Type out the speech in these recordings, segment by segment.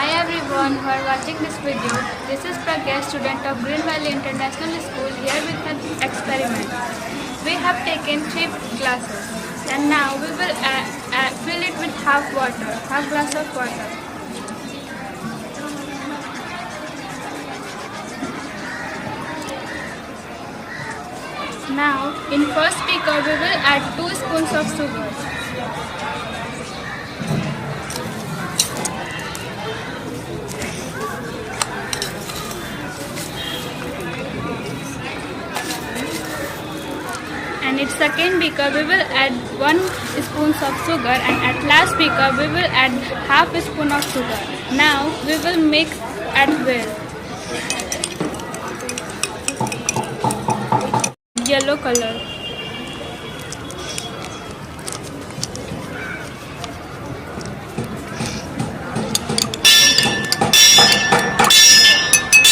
Hi everyone who are watching this video. This is Pragya, student of Green Valley International School, here with an experiment. We have taken 3 glasses and now we will fill it with half glass of water. Now in first beaker we will add 2 spoons of sugar. And in second beaker we will add 1 spoon of sugar, and at last beaker we will add half a spoon of sugar. Now we will mix at well. Yellow color.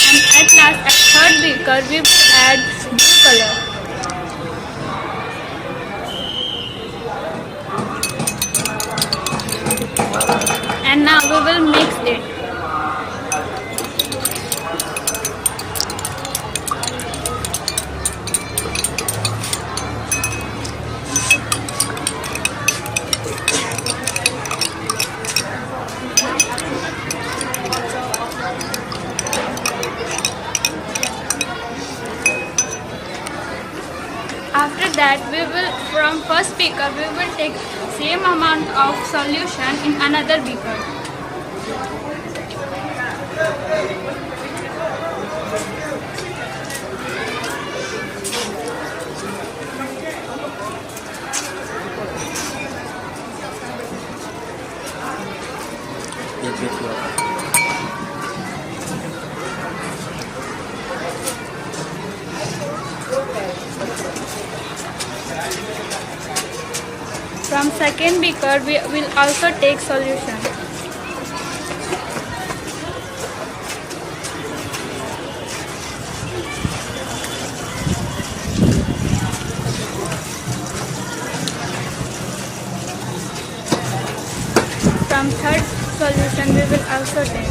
And at last at third beaker we will add blue color. And now we will mix it. After that, we will, from first beaker, we will take same amount of solution in another beaker. From second beaker, we will also take solution. From third solution, we will also take.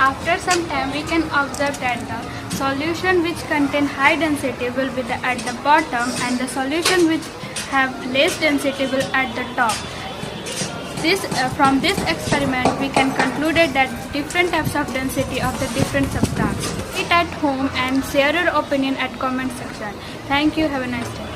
After some time, we can observe that the solution which contain high density will be at the bottom, and the solution which have less density will at the top. From this experiment, we can conclude that different types of density of the different substance. Eat at home and share your opinion at comment section. Thank you. Have a nice day.